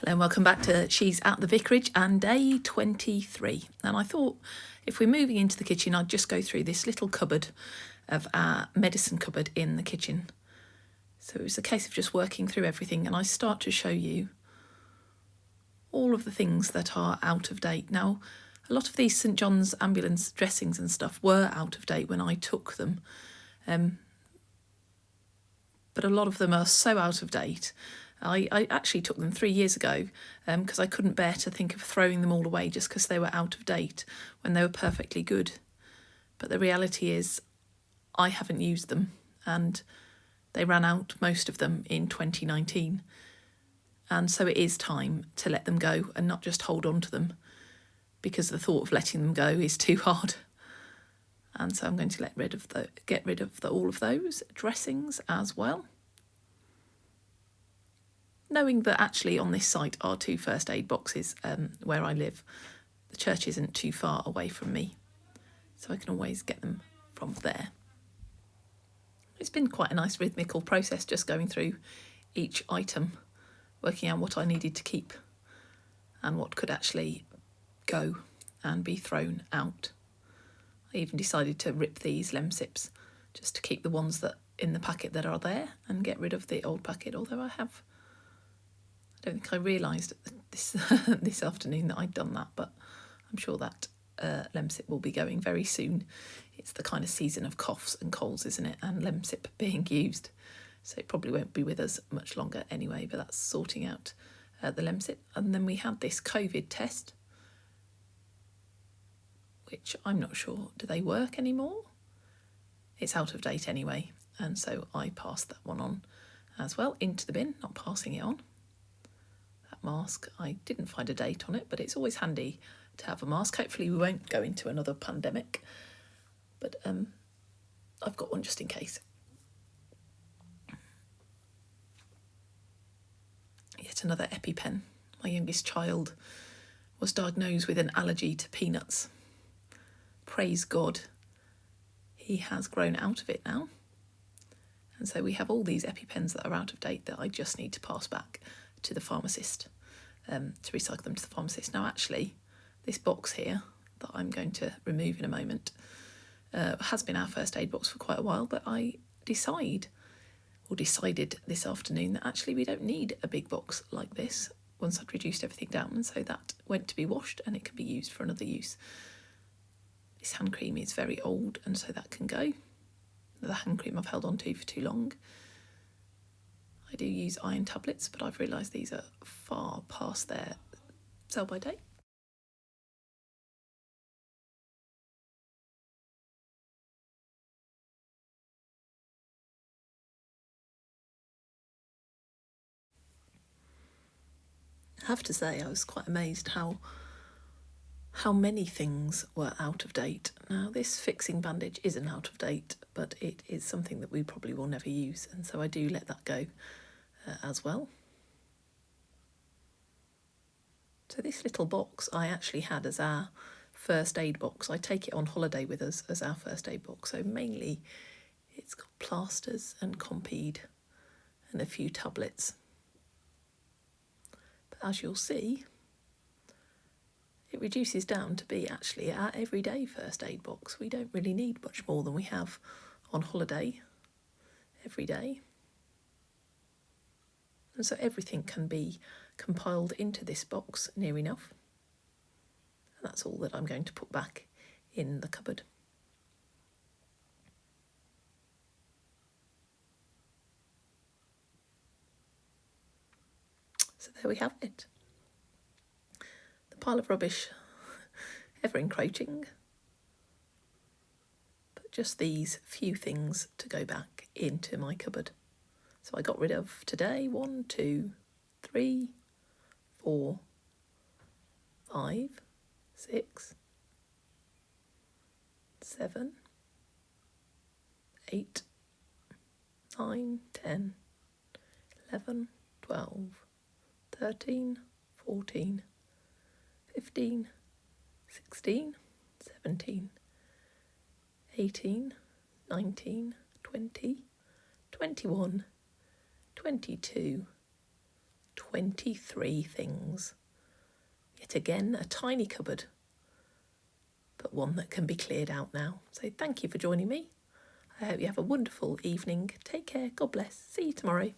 Hello and welcome back to She's at the Vicarage and day 23. And I thought if we're moving into the kitchen, I'd just go through this little cupboard of our medicine cupboard in the kitchen. So it was a case of just working through everything, and I start to show you all of the things that are out of date. Now, a lot of these St John's ambulance dressings and stuff were out of date when I took them. But a lot of them are so out of date. I actually took them 3 years ago because I couldn't bear to think of throwing them all away just because they were out of date when they were perfectly good. But the reality is I haven't used them, and they ran out, most of them, in 2019. And so it is time to let them go and not just hold on to them, because the thought of letting them go is too hard. And so I'm going to get rid of all of those dressings as well. Knowing that actually on this site are 2 first aid boxes where I live. The church isn't too far away from me, so I can always get them from there. It's been quite a nice rhythmical process just going through each item, working out what I needed to keep and what could actually go and be thrown out. I even decided to rip these Lemsips just to keep the ones that in the packet that are there and get rid of the old packet, although I don't think I realised this afternoon that I'd done that, but I'm sure that Lemsip will be going very soon. It's the kind of season of coughs and colds, isn't it? And Lemsip being used. So it probably won't be with us much longer anyway, but that's sorting out the Lemsip. And then we had this COVID test, which I'm not sure, do they work anymore? It's out of date anyway. And so I passed that one on as well into the bin, not passing it on. Mask, I didn't find a date on it, but it's always handy to have a mask. Hopefully we won't go into another pandemic, but I've got one just in case. Yet another EpiPen. My youngest child was diagnosed with an allergy to peanuts. Praise God, he has grown out of it now, and so we have all these EpiPens that are out of date that I just need to pass back to the pharmacist, to recycle them to the pharmacist. Now actually, this box here that I'm going to remove in a moment has been our first aid box for quite a while, but I decided this afternoon that actually we don't need a big box like this once I'd reduced everything down, and so that went to be washed and it can be used for another use. This hand cream is very old, and so that can go. The hand cream I've held on to for too long. I do use iron tablets, but I've realised these are far past their sell-by date. I have to say I was quite amazed how many things were out of date. Now this fixing bandage isn't out of date, but it is something that we probably will never use, and so I do let that go as well. So this little box I actually had as our first aid box. I take it on holiday with us as our first aid box, so mainly it's got plasters and Compeed and a few tablets. But as you'll see, it reduces down to be actually our everyday first aid box. We don't really need much more than we have on holiday every day. And so everything can be compiled into this box near enough. And that's all that I'm going to put back in the cupboard. So there we have it. The pile of rubbish, ever encroaching. But just these few things to go back into my cupboard. So I got rid of today 1, 2, 3, 4, 5, 6, 7, 8, 9, 10, 11, 12, 13, 14, 15, 16, 17, 18, 19, 20, 21, 22, 23 things. Yet again, a tiny cupboard, but one that can be cleared out now. So thank you for joining me. I hope you have a wonderful evening. Take care. God bless. See you tomorrow.